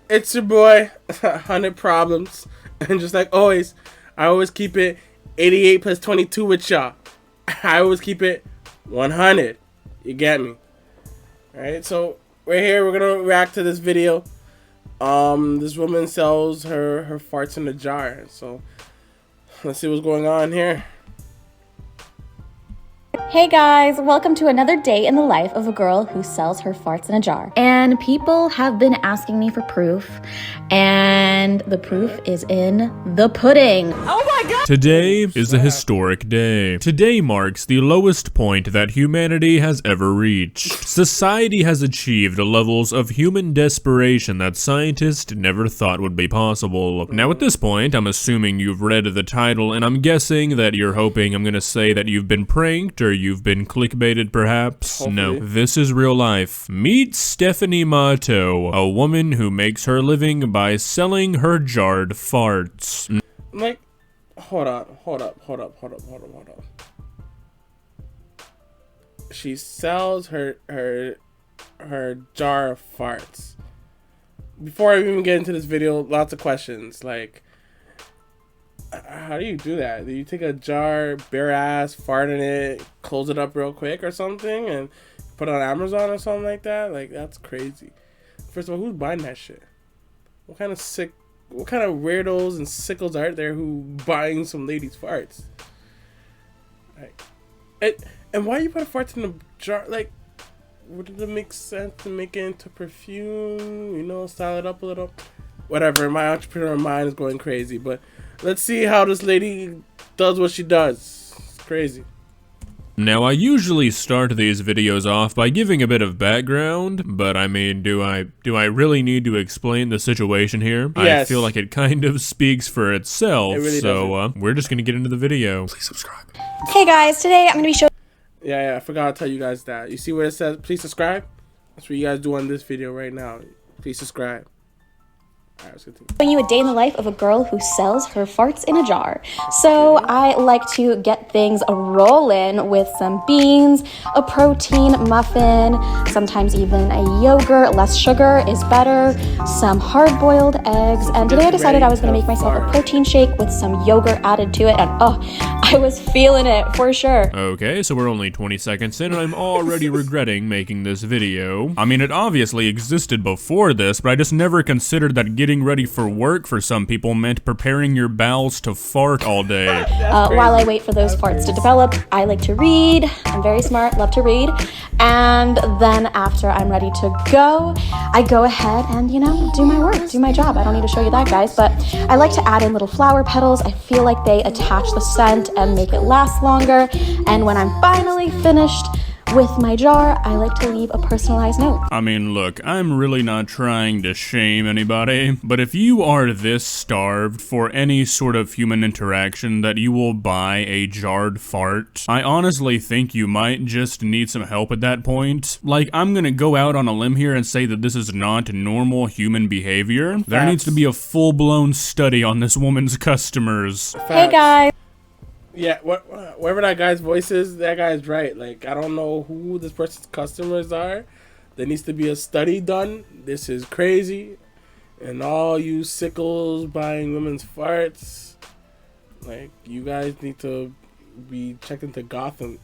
It's your boy, 100 Problems. And just like always, I always keep it 88 plus 22 with y'all. I always keep it 100. You get me? Alright, so we're here. We're going to react to this video. This woman sells her farts in a jar. So let's see what's going on here. Hey guys, welcome to another day in the life of a girl who sells her farts in a jar. And people have been asking me for proof, and the proof is in the pudding. Oh my god! Today is a historic day. Today marks the lowest point that humanity has ever reached. Society has achieved levels of human desperation that scientists never thought would be possible. Now at this point, I'm assuming you've read the title, and I'm guessing that you're hoping I'm gonna say that you've been pranked or you've been clickbaited perhaps. Hopefully. No, this is real life. Meet Stephanie Mato, a woman who makes her living by selling her jarred farts. Like, hold up. She sells her jar of farts. Before I even get into this video, lots of questions like, how do you do that? Do you take a jar, bare ass, fart in it, close it up real quick or something, and put it on Amazon or something like that? Like, that's crazy. First of all, who's buying that shit? What kind of weirdos and sickles are there who buying some lady's farts? Like, and why you put farts in a jar? Like, would it make sense to make it into perfume? You know, style it up a little. Whatever. My entrepreneur mind is going crazy, but let's see how this lady does what she does. It's crazy. Now, I usually start these videos off by giving a bit of background, but I mean, do I really need to explain the situation here? Yes. I feel like it kind of speaks for itself, It really so we're just gonna get into the video. Please subscribe. Hey guys, today I'm gonna be showing. Yeah, I forgot to tell you guys that. You see where it says, please subscribe? That's what you guys do on this video right now. Please subscribe. Alright, let's continue. Showing you a day in the life of a girl who sells her farts in a jar. So I like to get things rolling with some beans, a protein muffin, sometimes even a yogurt. Less sugar is better, some hard-boiled eggs, and today I decided I was going to make myself a protein shake with some yogurt added to it, and oh, I was feeling it for sure. Okay, so we're only 20 seconds in and I'm already regretting making this video. I mean, it obviously existed before this, but I just never considered that getting ready for work for some people meant preparing your bowels to fart all day. While I wait for those farts to develop, I like to read. I'm very smart, love to read. And then after I'm ready to go, I go ahead and, you know, do my work, do my job. I don't need to show you that, guys, but I like to add in little flower petals. I feel like they attach the scent and make it last longer. And when I'm finally finished with my jar, I like to leave a personalized note. I mean, look, I'm really not trying to shame anybody, but if you are this starved for any sort of human interaction that you will buy a jarred fart, I honestly think you might just need some help at that point. Like, I'm gonna go out on a limb here and say that this is not normal human behavior. There needs to be a full-blown study on this woman's customers. Hey guys. Yeah, whatever that guy's voice is, that guy's right. Like, I don't know who this person's customers are. There needs to be a study done. This is crazy. And all you sickles buying women's farts, like, you guys need to be checked into Gotham.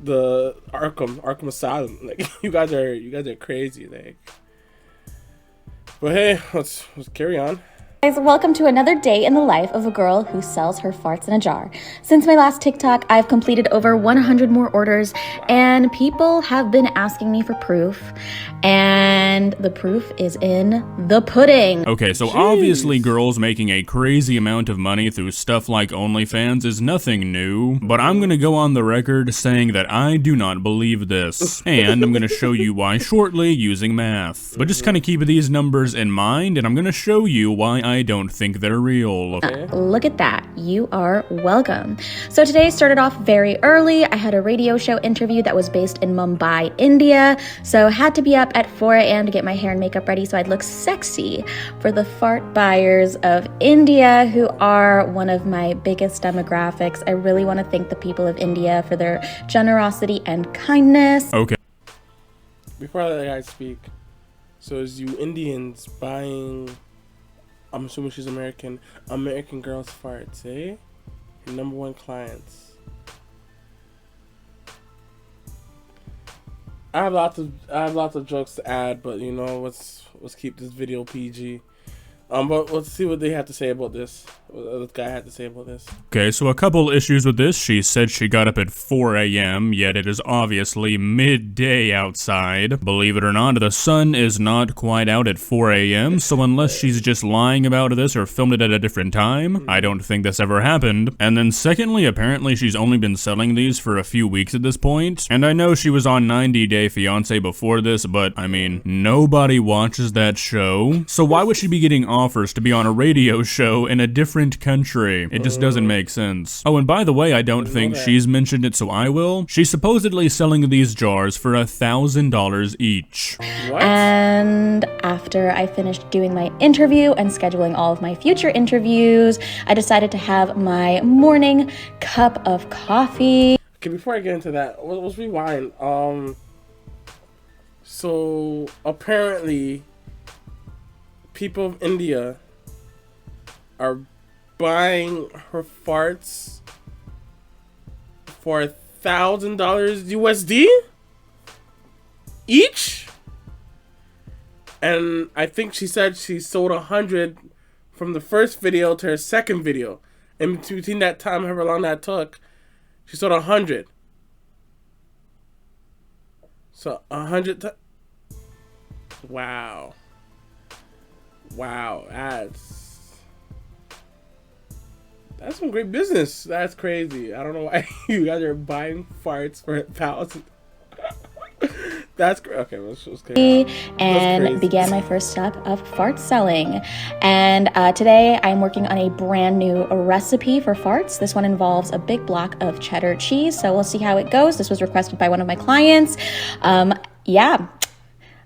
The Arkham Asylum. Like, you guys are crazy. Like, but hey, let's carry on. Guys, welcome to another day in the life of a girl who sells her farts in a jar. Since my last TikTok, I've completed over 100 more orders, and people have been asking me for proof, and the proof is in the pudding. Okay, so obviously girls making a crazy amount of money through stuff like OnlyFans is nothing new, but I'm gonna go on the record saying that I do not believe this, and I'm gonna show you why shortly using math. But just kind of keep these numbers in mind, and I'm gonna show you why I don't think they're real. Look at that. You are welcome. So today started off very early. I had a radio show interview that was based in Mumbai, India. So I had to be up at 4 a.m. to get my hair and makeup ready so I'd look sexy for the fart buyers of India, who are one of my biggest demographics. I really want to thank the people of India for their generosity and kindness. Okay. Before I let the guy speak, So it's you Indians buying, I'm assuming she's American girls' farts, eh? Your number one clients. I have lots of jokes to add, but you know, let's keep this video PG. But let's see what they have to say about this. What this guy had to say about this. Okay, so a couple issues with this. She said she got up at 4 a.m., yet it is obviously midday outside. Believe it or not, the sun is not quite out at 4 a.m., so unless she's just lying about this or filmed it at a different time, I don't think this ever happened. And then secondly, apparently she's only been selling these for a few weeks at this point. And I know she was on 90 Day Fiancé before this, but I mean, nobody watches that show. So why would she be getting offers to be on a radio show in a different country? It just doesn't make sense. Oh, and by the way, I don't think she's mentioned it, so I will. She's supposedly selling these jars for $1,000 each. What? And after I finished doing my interview and scheduling all of my future interviews, I decided to have my morning cup of coffee. Okay, before I get into that, let's rewind. So apparently, people of India are buying her farts for $1,000 USD each, and I think she said she sold 100 from the first video to her second video. In between that time, however long that took, she sold 100. So 100. Wow. Wow, that's some great business. That's crazy. I don't know why you guys are buying farts for $1,000. That's great. Okay, let's carry on. And began my first step of fart selling. And today I'm working on a brand new recipe for farts. This one involves a big block of cheddar cheese, so we'll see how it goes. This was requested by one of my clients. Yeah.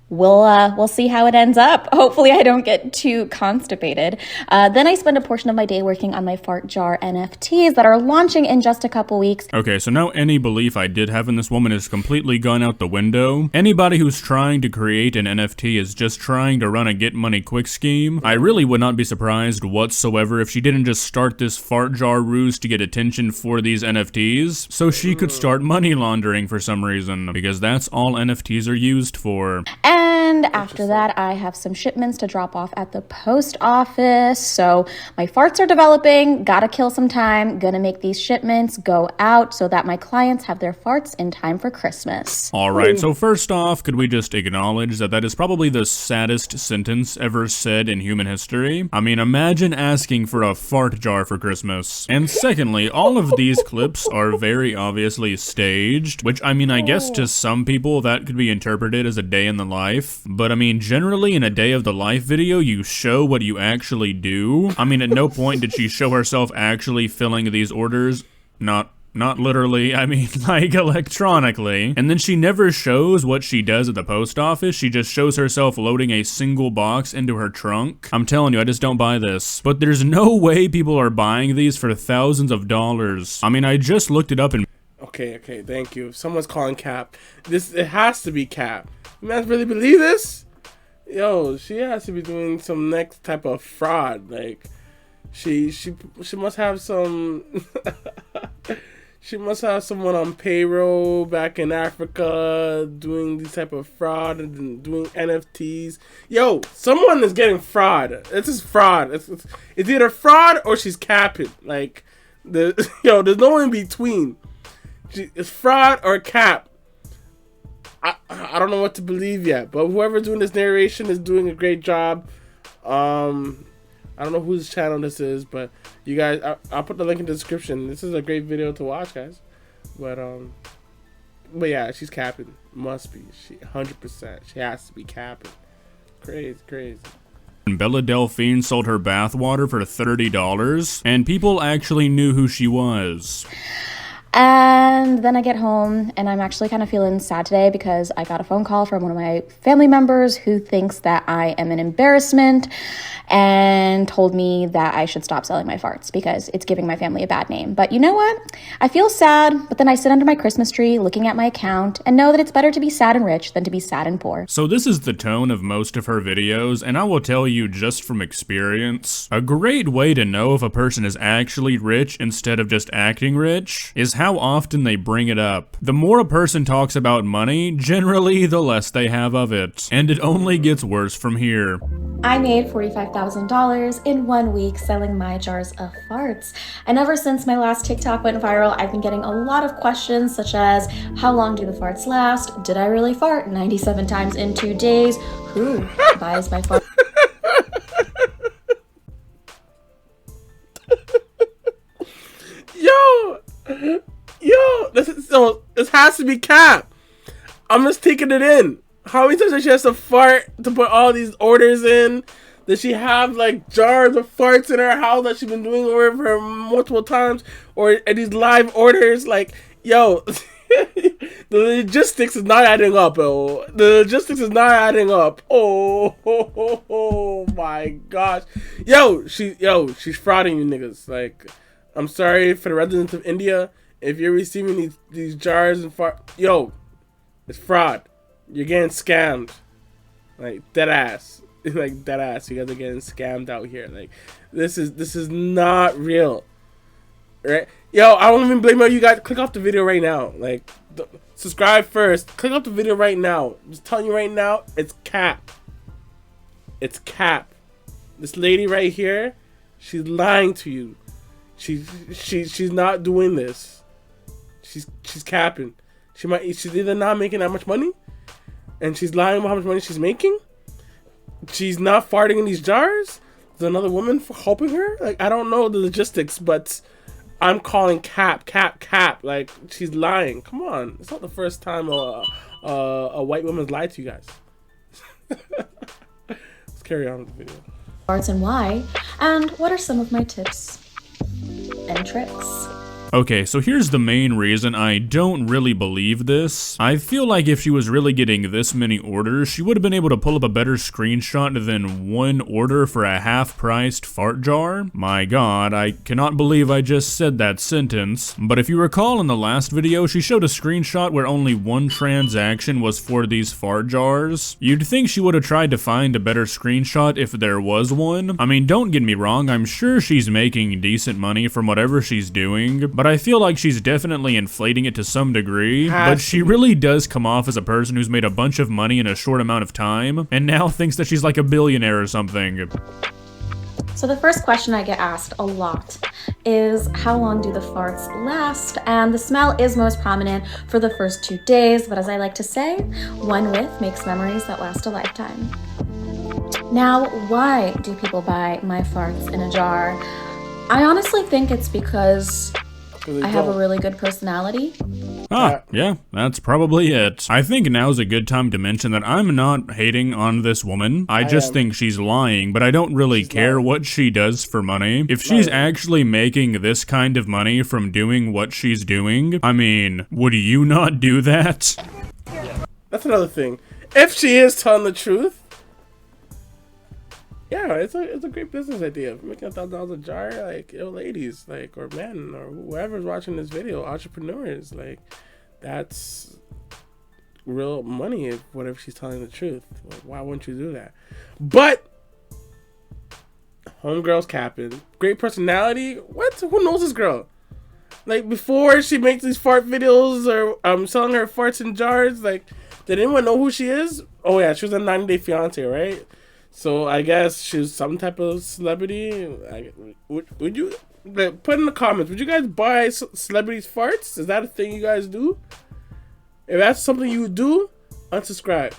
We'll see how it ends up. Hopefully I don't get too constipated. Then I spend a portion of my day working on my fart jar NFTs that are launching in just a couple weeks. Okay, so now any belief I did have in this woman is completely gone out the window. Anybody who's trying to create an NFT is just trying to run a get money quick scheme. I really would not be surprised whatsoever if she didn't just start this fart jar ruse to get attention for these NFTs, so she could start money laundering for some reason, because that's all NFTs are used for. And after that, I have some shipments to drop off at the post office. So my farts are developing, gotta kill some time, gonna make these shipments go out so that my clients have their farts in time for Christmas. Alright, so first off, could we just acknowledge that that is probably the saddest sentence ever said in human history? I mean, imagine asking for a fart jar for Christmas. And secondly, all of these clips are very obviously staged, which I mean, I guess to some people that could be interpreted as a day in the life. But I mean, generally in a day of the life video, you show what you actually do. I mean, at no point did she show herself actually filling these orders. Not literally, I mean, like electronically. And then she never shows what she does at the post office. She just shows herself loading a single box into her trunk. I'm telling you, I just don't buy this. But there's no way people are buying these for thousands of dollars. I mean, I just looked it up and... Okay, thank you. If someone's calling cap, it has to be cap. You guys really believe this? Yo, she has to be doing some next type of fraud. Like, she must have some. She must have someone on payroll back in Africa doing this type of fraud and doing NFTs. Yo, someone is getting fraud. This is fraud. It's either fraud or she's capping. Like, there's no in between. It's fraud or cap. I don't know what to believe yet, but whoever's doing this narration is doing a great job. I don't know whose channel this is, but you guys, I'll put the link in the description. This is a great video to watch, guys. But yeah, she's capping. Must be. She 100%. She has to be capping. Crazy. Bella Delphine sold her bathwater for $30, and people actually knew who she was. And then I get home and I'm actually kind of feeling sad today because I got a phone call from one of my family members who thinks that I am an embarrassment and told me that I should stop selling my farts because it's giving my family a bad name. But you know what? I feel sad, but then I sit under my Christmas tree looking at my account and know that it's better to be sad and rich than to be sad and poor. So this is the tone of most of her videos, and I will tell you just from experience, a great way to know if a person is actually rich instead of just acting rich is how often they bring it up. The more a person talks about money, generally the less they have of it. And it only gets worse from here. I made $45,000 in 1 week selling my jars of farts. And ever since my last TikTok went viral, I've been getting a lot of questions such as, how long do the farts last? Did I really fart 97 times in 2 days? Who buys my fart? Yo, this has to be cap. I'm just taking it in. How many times does she have to fart to put all these orders in? Does she have like jars of farts in her house that she's been doing over for multiple times? Or are these live orders? Like, yo, the logistics is not adding up, oh. The logistics is not adding up. Oh my gosh. She's frauding you niggas. Like, I'm sorry for the residents of India. If you're receiving these jars and it's fraud. You're getting scammed. Like, dead ass. Like, dead ass. You guys are getting scammed out here. Like, this is not real. Right? Yo, I don't even blame you guys. Click off the video right now. Like, subscribe first. Click off the video right now. I'm just telling you right now, it's cap. It's cap. This lady right here, she's lying to you. She's not doing this. She's capping. She's either not making that much money, and she's lying about how much money she's making. She's not farting in these jars. There's another woman helping her. Like, I don't know the logistics, but I'm calling cap. Like, she's lying. Come on, it's not the first time a white woman's lied to you guys. Let's carry on with the video. Farts and why? And what are some of my tips and tricks? Okay, so here's the main reason I don't really believe this. I feel like if she was really getting this many orders, she would have been able to pull up a better screenshot than one order for a half-priced fart jar. My god, I cannot believe I just said that sentence. But if you recall in the last video, she showed a screenshot where only one transaction was for these fart jars. You'd think she would have tried to find a better screenshot if there was one. I mean, don't get me wrong, I'm sure she's making decent money from whatever she's doing, but I feel like she's definitely inflating it to some degree. But she really does come off as a person who's made a bunch of money in a short amount of time, and now thinks that she's like a billionaire or something. So the first question I get asked a lot is, how long do the farts last? And the smell is most prominent for the first 2 days, but as I like to say, one whiff makes memories that last a lifetime. Now, why do people buy my farts in a jar? I honestly think it's because I have a really good personality. Ah, yeah, that's probably it. I think now's a good time to mention that I'm not hating on this woman. I just think she's lying, but I don't really care what she does for money. If she's actually making this kind of money from doing what she's doing, I mean, would you not do that? That's another thing. If she is telling the truth, yeah, it's a great business idea. Making $1,000 a jar, like, yo, ladies, like, or men, or whoever's watching this video, entrepreneurs, like, that's real money. What if she's telling the truth? Like, why wouldn't you do that? But homegirl's capping. Great personality. What? Who knows this girl? Like, before she makes these fart videos or selling her farts in jars, like, did anyone know who she is? Oh yeah, she was a 90-Day Fiance, right? So I guess she's some type of celebrity. Would you put in the comments? Would you guys buy celebrities' farts? Is that a thing you guys do? If that's something you do, unsubscribe.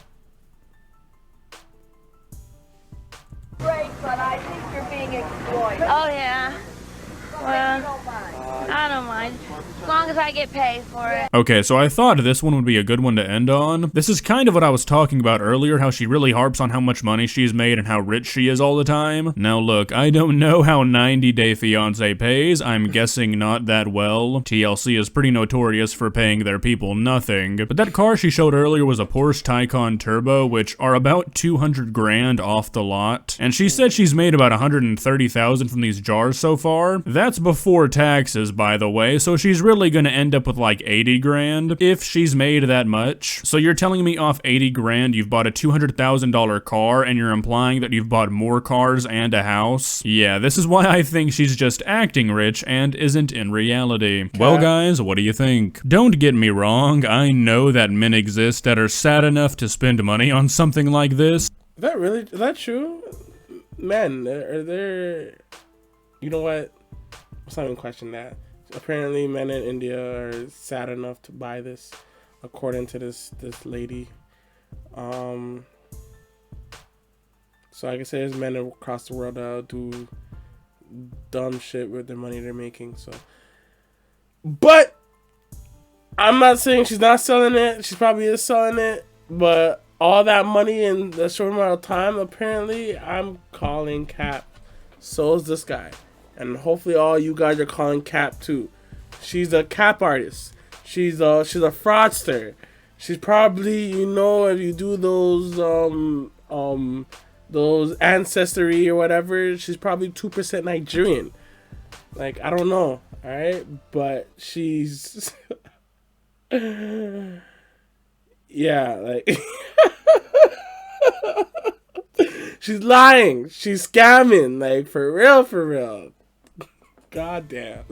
Great, but I think you're being exploited. Oh yeah. Well, I don't mind. As long as I get paid for it. Okay, so I thought this one would be a good one to end on. This is kind of what I was talking about earlier, how she really harps on how much money she's made and how rich she is all the time. Now look, I don't know how 90 Day Fiance pays. I'm guessing not that well. TLC is pretty notorious for paying their people nothing. But that car she showed earlier was a Porsche Taycan Turbo, which are about 200 grand off the lot. And she said she's made about 130,000 from these jars so far. That's before taxes, by the way, so she's really gonna end up with like 80 grand if she's made that much. So you're telling me off 80 grand you've bought a $200,000 car and you're implying that you've bought more cars and a house? Yeah, this is why I think she's just acting rich and isn't in reality. Well guys, what do you think? Don't get me wrong, I know that men exist that are sad enough to spend money on something like this. Is that true? Men, are there, you know what? Let's not even question that. Apparently men in India are sad enough to buy this, according to this lady. So I can say there's men across the world that do dumb shit with the money they're making. So, but I'm not saying she's not selling it. She probably is selling it, but all that money in a short amount of time, apparently, I'm calling cap. So is this guy. And hopefully all you guys are calling cap too. She's a cap artist. She's a fraudster. She's probably, you know, if you do those ancestry or whatever, she's probably 2% Nigerian. Like, I don't know, alright? But she's yeah, like she's lying. She's scamming, like for real. God damn.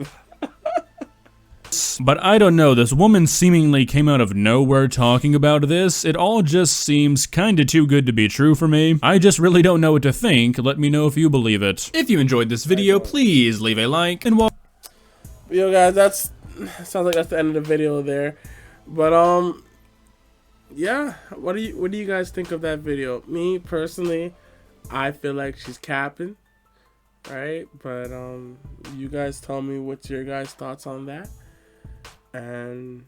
But I don't know, this woman seemingly came out of nowhere talking about this. It all just seems kinda too good to be true for me. I just really don't know what to think. Let me know if you believe it. If you enjoyed this video, please leave a like and yo guys, sounds like that's the end of the video there. But yeah, what do you guys think of that video? Me personally, I feel like she's capping, right? But you guys tell me what's your guys' thoughts on that, and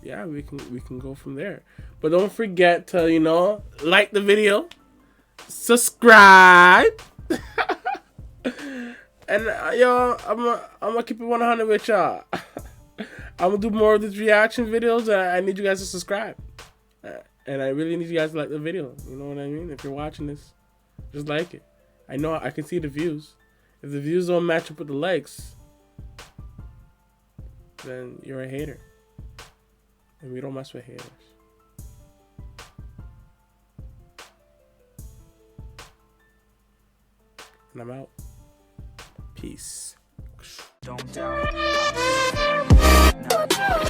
yeah, we can go from there. But don't forget to, you know, like the video, subscribe, and yo, I'm gonna keep it 100 with y'all. I'm gonna do more of these reaction videos. I need you guys to subscribe, and I really need you guys to like the video. You know what I mean? If you're watching this, just like it. I know I can see the views. If the views don't match up with the likes, then you're a hater, and we don't mess with haters. And I'm out. Peace. Don't doubt. No.